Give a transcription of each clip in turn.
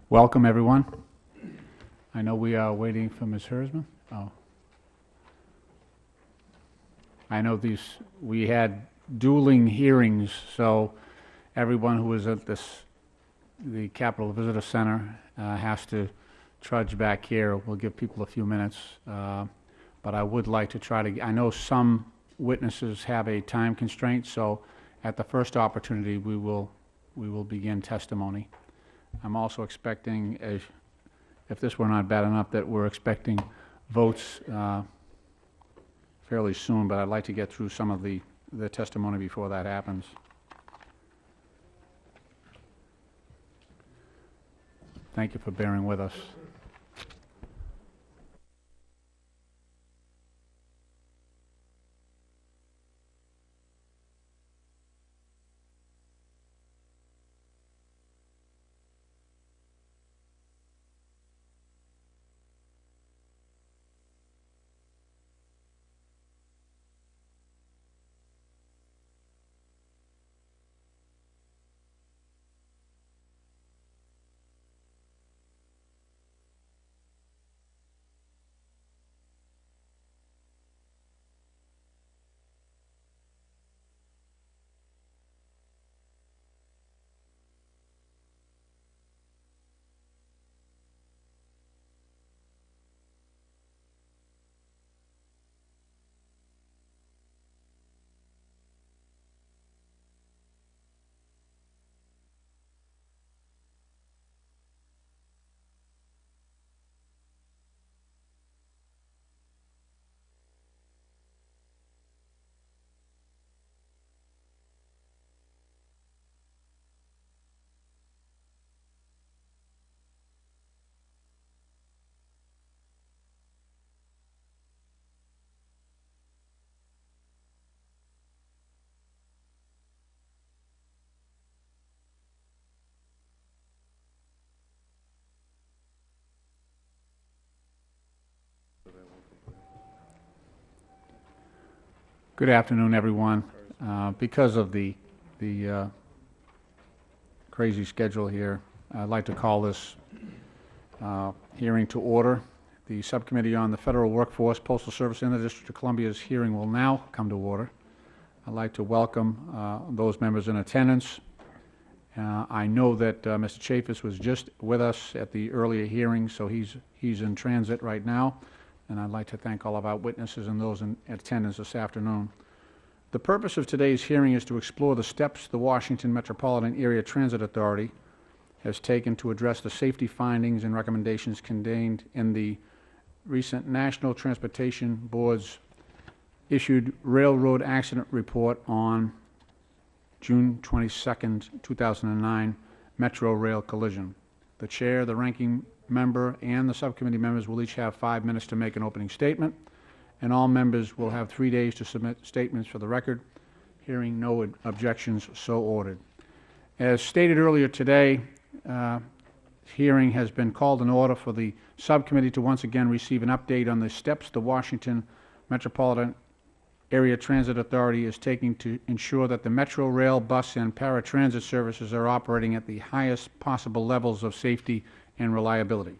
Welcome, everyone. I know we are waiting for Ms. Hersman. Oh. I know we had dueling hearings, so everyone who was at the Capitol Visitor Center has to trudge back here. We'll give people a few minutes, but I would like to I know some witnesses have a time constraint, so at the first opportunity, we will begin testimony. I'm also expecting, if this were not bad enough, that we're expecting votes fairly soon, but I'd like to get through some of the testimony before that happens. Thank you for bearing with us. Good afternoon, everyone. Because of the crazy schedule here, I'd like to call this hearing to order. The Subcommittee on the Federal Workforce, Postal Service, and the District of Columbia's hearing will now come to order. I'd like to welcome those members in attendance. I know that Mr. Chaffetz was just with us at the earlier hearing, so he's in transit right now. And I'd like to thank all of our witnesses and those in attendance this afternoon. The purpose of today's hearing is to explore the steps the Washington Metropolitan Area Transit Authority has taken to address the safety findings and recommendations contained in the recent National Transportation Board's issued Railroad Accident Report on June 22nd, 2009, Metro Rail collision. The Chair, the Ranking Member, and the subcommittee members will each have 5 minutes to make an opening statement, and all members will have 3 days to submit statements for the record. Hearing no objections, so ordered. As stated earlier today, hearing has been called in order for the subcommittee to once again receive an update on the steps the Washington Metropolitan Area Transit Authority is taking to ensure that the Metro Rail, bus, and paratransit services are operating at the highest possible levels of safety and reliability.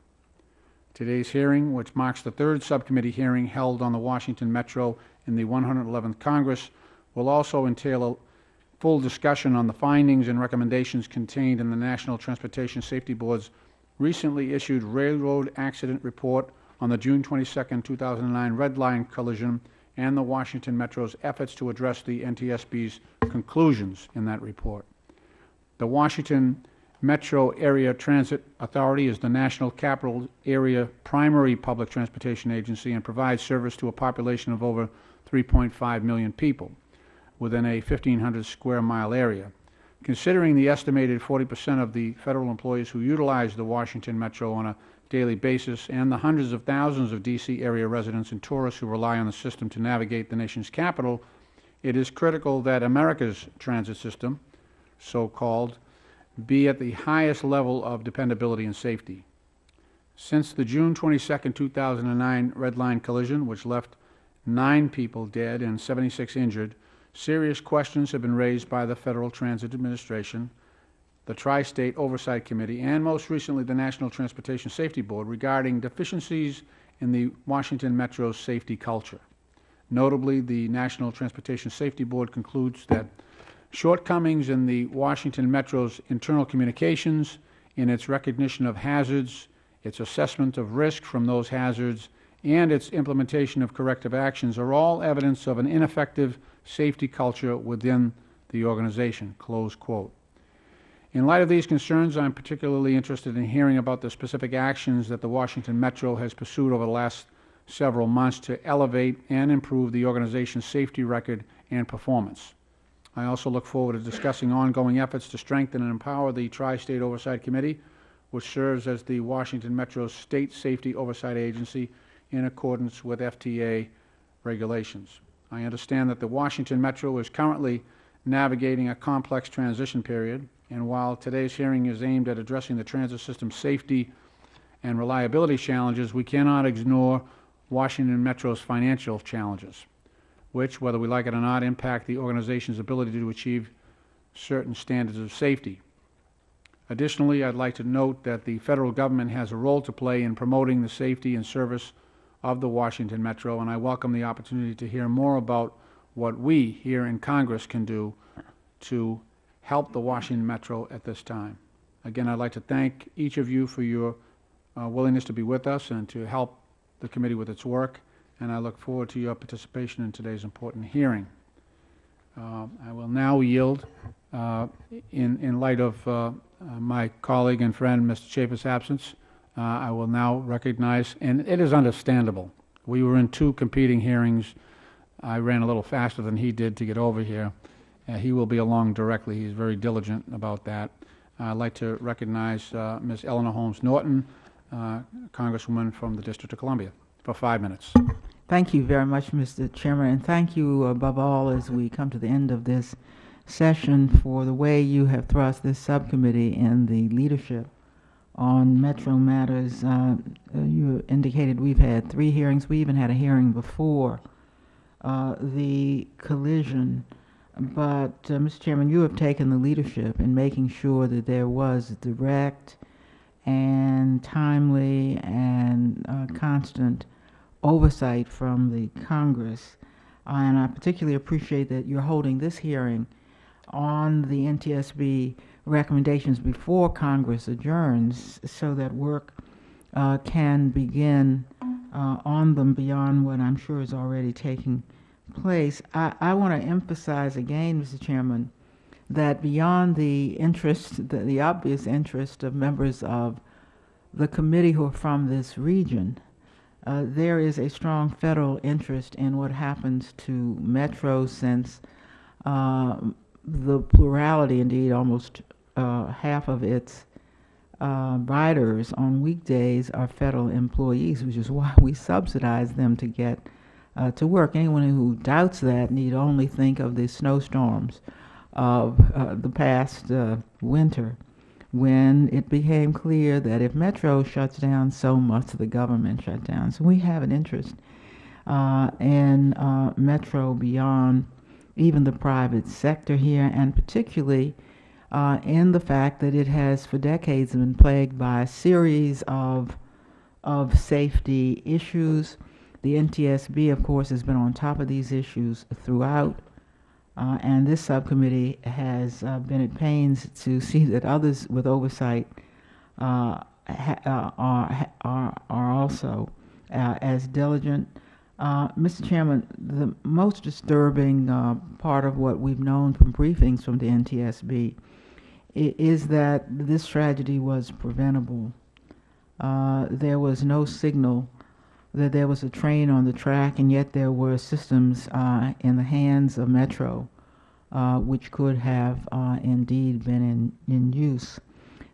Today's hearing, which marks the 3rd subcommittee hearing held on the Washington Metro in the 111th Congress, will also entail a full discussion on the findings and recommendations contained in the National Transportation Safety Board's recently issued Railroad Accident Report on the June 22, 2009 Red Line collision and the Washington Metro's efforts to address the NTSB's conclusions in that report. The Washington Metro Area Transit Authority is the National Capital Area primary public transportation agency and provides service to a population of over 3.5 million people within a 1,500 square mile area. Considering the estimated 40% of the federal employees who utilize the Washington Metro on a daily basis and the hundreds of thousands of D.C. area residents and tourists who rely on the system to navigate the nation's capital, it is critical that America's transit system, so-called, be at the highest level of dependability and safety. Since the June 22, 2009 Red Line collision, which left 9 people dead and 76 injured, serious questions have been raised by the Federal Transit Administration the Tri-State Oversight Committee, and most recently the National Transportation Safety Board regarding deficiencies in the Washington Metro's safety culture. Notably, the National Transportation Safety Board concludes that shortcomings in the Washington Metro's internal communications, in its recognition of hazards, its assessment of risk from those hazards, and its implementation of corrective actions are all evidence of an ineffective safety culture within the organization, close quote. In light of these concerns, I'm particularly interested in hearing about the specific actions that the Washington Metro has pursued over the last several months to elevate and improve the organization's safety record and performance. I also look forward to discussing ongoing efforts to strengthen and empower the Tri-State Oversight Committee, which serves as the Washington Metro's state safety oversight agency in accordance with FTA regulations. I understand that the Washington Metro is currently navigating a complex transition period, and while today's hearing is aimed at addressing the transit system's safety and reliability challenges, we cannot ignore Washington Metro's financial challenges, which, whether we like it or not, impact the organization's ability to achieve certain standards of safety. Additionally, I'd like to note that the federal government has a role to play in promoting the safety and service of the Washington Metro, and I welcome the opportunity to hear more about what we here in Congress can do to help the Washington Metro at this time. Again, I'd like to thank each of you for your willingness to be with us and to help the committee with its work, and I look forward to your participation in today's important hearing. I will now yield, in light of my colleague and friend Mr. Chaffet's absence, I will now recognize, and it is understandable. We were in two competing hearings. I ran a little faster than he did to get over here. He will be along directly. He's very diligent about that. I'd like to recognize Ms. Eleanor Holmes Norton, Congresswoman from the District of Columbia, for 5 minutes. Thank you very much, Mr. Chairman, and thank you above all as we come to the end of this session for the way you have thrust this subcommittee in the leadership on Metro matters. You indicated we've had 3 hearings. We even had a hearing before the collision. But, Mr. Chairman, you have taken the leadership in making sure that there was direct and timely and constant oversight from the Congress. And I particularly appreciate that you're holding this hearing on the NTSB recommendations before Congress adjourns so that work can begin on them beyond what I'm sure is already taking place. I want to emphasize again, Mr. Chairman, that beyond the interest, the obvious interest of members of the committee who are from this region, there is a strong federal interest in what happens to Metro, since the plurality, indeed almost half of its riders on weekdays are federal employees, which is why we subsidize them to get to work. Anyone who doubts that need only think of the snowstorms of the past winter, when it became clear that if Metro shuts down, so must the government shut down. So we have an interest in Metro beyond even the private sector here, and particularly in the fact that it has for decades been plagued by a series of safety issues. The NTSB, of course, has been on top of these issues throughout, and this subcommittee has been at pains to see that others with oversight are also as diligent. Mr. Chairman, the most disturbing part of what we've known from briefings from the NTSB is that this tragedy was preventable. There was no signal that there was a train on the track, and yet there were systems in the hands of Metro which could have indeed been in use.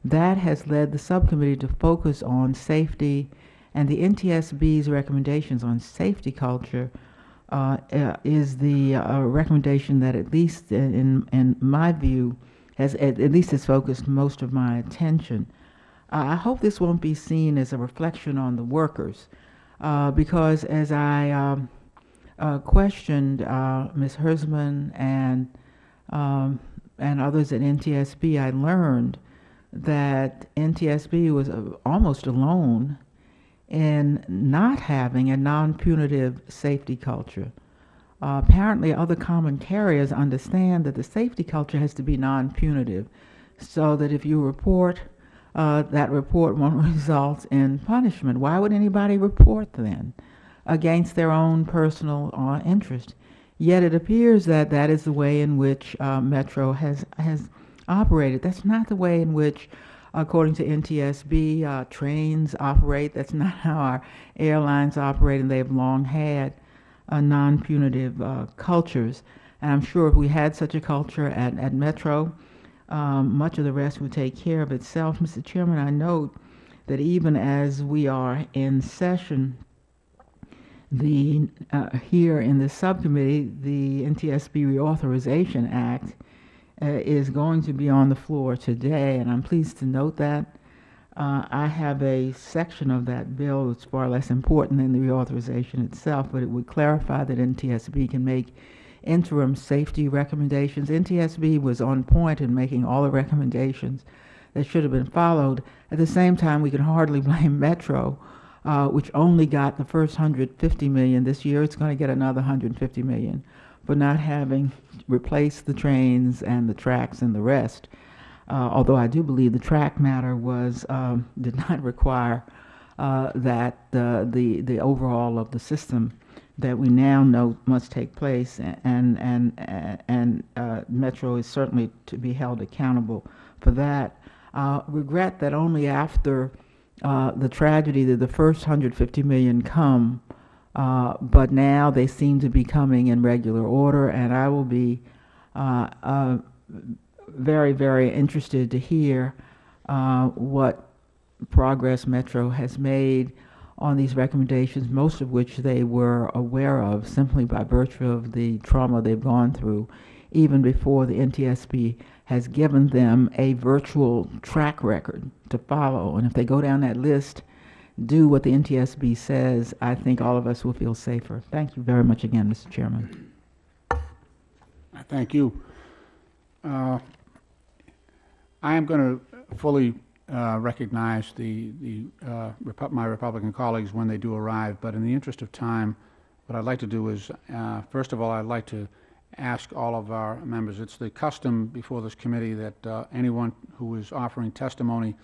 That has led the subcommittee to focus on safety, and the NTSB's recommendations on safety culture is the recommendation that, at least in my view, has at least has focused most of my attention. I hope this won't be seen as a reflection on the workers, because as I questioned Ms. Hersman and and others at NTSB, I learned that NTSB was almost alone in not having a non-punitive safety culture. Apparently, other common carriers understand that the safety culture has to be non-punitive, so that if you report, that report won't result in punishment. Why would anybody report then against their own personal interest? Yet it appears that that is the way in which Metro has operated. That's not the way in which, according to NTSB, trains operate. That's not how our airlines operate, and they've long had non-punitive cultures. And I'm sure if we had such a culture at Metro, much of the rest would take care of itself. Mr. Chairman, I note that even as we are in session, here in the subcommittee, the NTSB Reauthorization Act is going to be on the floor today, and I'm pleased to note that. I have a section of that bill that's far less important than the reauthorization itself, but it would clarify that NTSB can make interim safety recommendations. NTSB was on point in making all the recommendations that should have been followed. At the same time, we can hardly blame Metro, which only got the first $150 million this year. It's going to get another $150 million for not having replaced the trains and the tracks and the rest. Although I do believe the track matter did not require that the overhaul of the system that we now know must take place, and Metro is certainly to be held accountable for that. Regret that only after the tragedy did the first $150 million come, but now they seem to be coming in regular order, and I will be very, very interested to hear what progress Metro has made on these recommendations, most of which they were aware of simply by virtue of the trauma they've gone through, even before the NTSB has given them a virtual track record to follow. And if they go down that list, do what the NTSB says, I think all of us will feel safer. Thank you very much again, Mr. Chairman. Thank you. I am going to fully recognize my Republican colleagues when they do arrive, but in the interest of time, what I'd like to do is, first of all, I'd like to ask all of our members, it's the custom before this committee that anyone who is offering testimony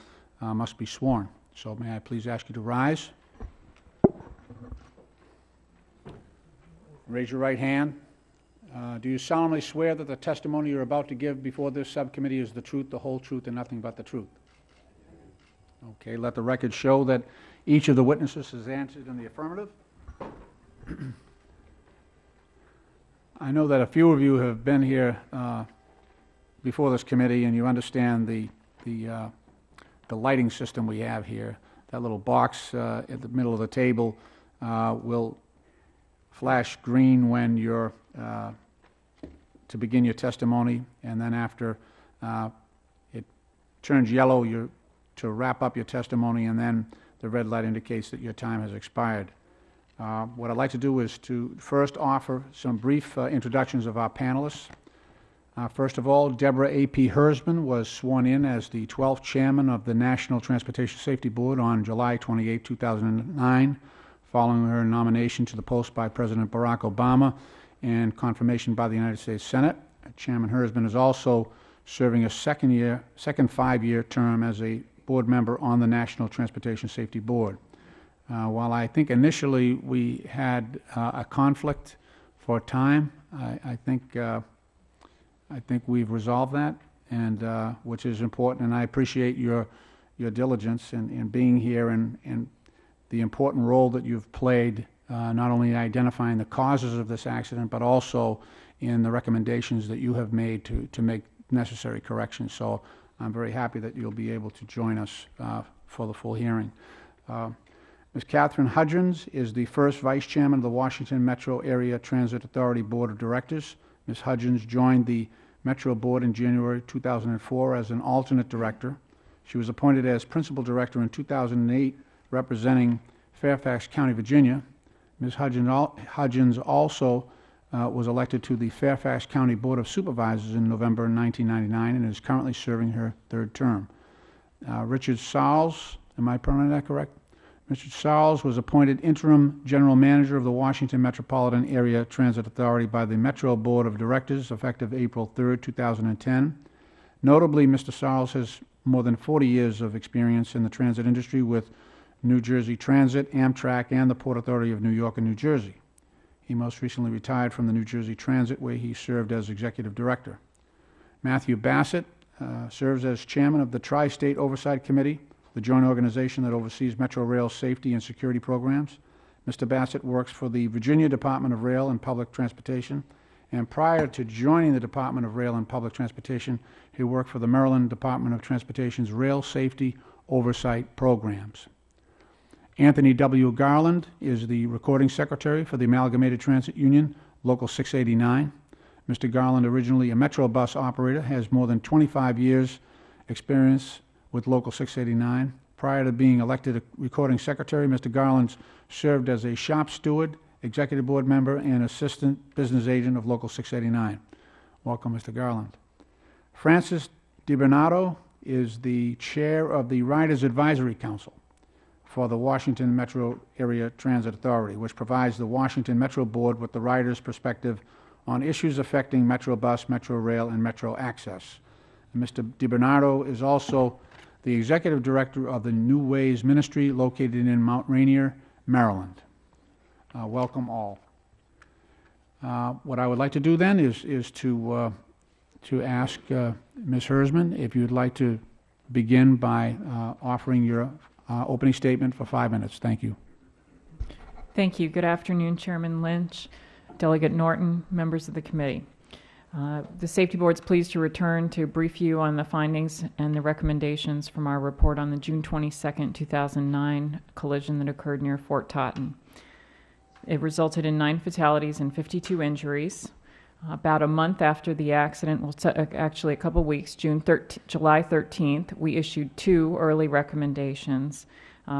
must be sworn. So may I please ask you to rise? Raise your right hand. Do you solemnly swear that the testimony you're about to give before this subcommittee is the truth, the whole truth, and nothing but the truth? Okay, let the record show that each of the witnesses has answered in the affirmative. I know that a few of you have been here before this committee, and you understand the lighting system we have here. That little box at the middle of the table will flash green when you're to begin your testimony, and then after it turns yellow, you're to wrap up your testimony, and then the red light indicates that your time has expired. What I'd like to do is to first offer some brief introductions of our panelists. First of all, Deborah A.P. Hersman was sworn in as the 12th chairman of the National Transportation Safety Board on July 28, 2009, following her nomination to the post by President Barack Obama and confirmation by the United States Senate. Chairman Hersman is also serving a second 5-year term as a board member on the National Transportation Safety Board. While I think initially we had a conflict for time, I think we've resolved that, and which is important. And I appreciate your diligence in being here and the important role that you've played, not only in identifying the causes of this accident, but also in the recommendations that you have made to make necessary corrections. So I'm very happy that you'll be able to join us for the full hearing. Ms. Catherine Hudgens is the first Vice Chairman of the Washington Metro Area Transit Authority Board of Directors. Ms. Hudgens joined the Metro Board in January 2004 as an alternate director. She was appointed as Principal Director in 2008, representing Fairfax County, Virginia. Ms. Hudgens also was elected to the Fairfax County Board of Supervisors in November 1999 and is currently serving her third term. Richard Sarles, am I pronouncing that correct? Richard Sarles was appointed interim general manager of the Washington Metropolitan Area Transit Authority by the Metro Board of Directors effective April 3rd, 2010. Notably, Mr. Sarles has more than 40 years of experience in the transit industry with New Jersey Transit, Amtrak, and the Port Authority of New York and New Jersey. He most recently retired from the New Jersey Transit, where he served as executive director. Matthew Bassett serves as chairman of the Tri-State Oversight Committee, the joint organization that oversees Metro Rail safety and security programs. Mr. Bassett works for the Virginia Department of Rail and Public Transportation, and prior to joining the Department of Rail and Public Transportation, he worked for the Maryland Department of Transportation's Rail Safety Oversight Programs. Anthony W. Garland is the recording secretary for the Amalgamated Transit Union, Local 689. Mr. Garland, originally a Metro bus operator, has more than 25 years' experience with Local 689. Prior to being elected a recording secretary, Mr. Garland served as a shop steward, executive board member, and assistant business agent of Local 689. Welcome, Mr. Garland. Francis DiBernardo is the chair of the Riders Advisory Council for the Washington Metro Area Transit Authority, which provides the Washington Metro Board with the riders' perspective on issues affecting Metro Bus, Metro Rail, and Metro Access. And Mr. DiBernardo is also the executive director of the New Ways Ministry located in Mount Rainier, Maryland. Welcome all. What I would like to do then is to ask Ms. Hersman if you'd like to begin by offering your opening statement for 5 minutes. Thank you. Thank you. Good afternoon, Chairman Lynch, Delegate Norton, members of the committee. The Safety Board is pleased to return to brief you on the findings and the recommendations from our report on the June 22nd, 2009 collision that occurred near Fort Totten. It resulted in 9 fatalities and 52 injuries. About a month after the accident, well, actually a couple weeks, July 13th, we issued 2 early recommendations.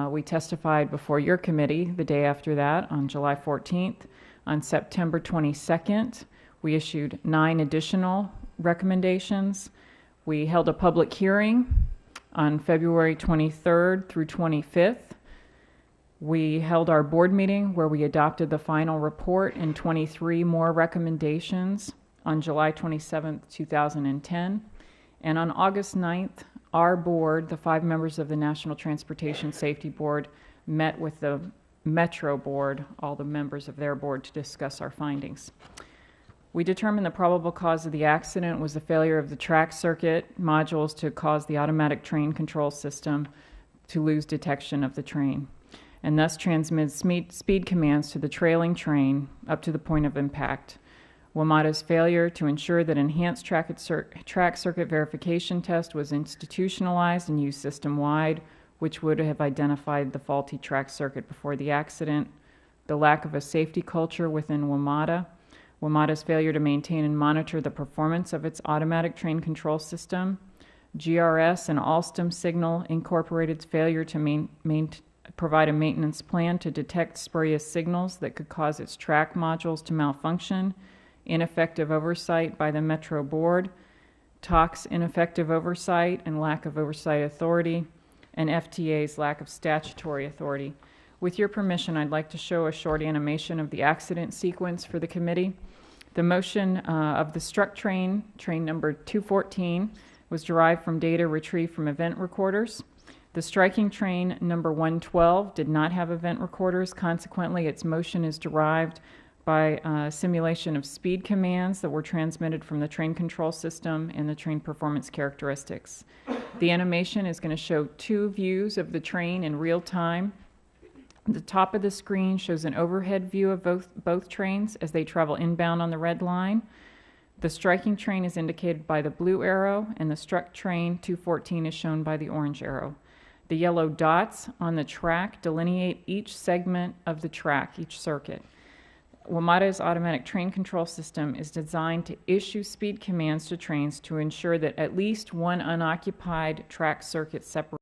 We testified before your committee the day after that on July 14th. On September 22nd, we issued 9 additional recommendations. We held a public hearing on February 23rd through 25th. We held our board meeting where we adopted the final report and 23 more recommendations on July 27th, 2010. And on August 9th, our board, the 5 members of the National Transportation Safety Board, met with the Metro Board, all the members of their board, to discuss our findings. We determined the probable cause of the accident was the failure of the track circuit modules to cause the automatic train control system to lose detection of the train, and thus transmit speed commands to the trailing train up to the point of impact. WMATA's failure to ensure that enhanced track circuit verification test was institutionalized and used system-wide, which would have identified the faulty track circuit before the accident. The lack of a safety culture within WMATA's failure to maintain and monitor the performance of its automatic train control system, GRS and Alstom Signal Incorporated's failure to provide a maintenance plan to detect spurious signals that could cause its track modules to malfunction, ineffective oversight by the Metro Board, TOC's ineffective oversight and lack of oversight authority, and FTA's lack of statutory authority. With your permission, I'd like to show a short animation of the accident sequence for the committee. The motion of the struck train number 214, was derived from data retrieved from event recorders. The striking train number 112 did not have event recorders. Consequently, its motion is derived by simulation of speed commands that were transmitted from the train control system and the train performance characteristics. The animation is going to show 2 views of the train in real time. The top of the screen shows an overhead view of both trains as they travel inbound on the red line. The striking train is indicated by the blue arrow, and the struck train 214 is shown by the orange arrow. The yellow dots on the track delineate each segment of the track, each circuit. WMATA's automatic train control system is designed to issue speed commands to trains to ensure that at least one unoccupied track circuit separates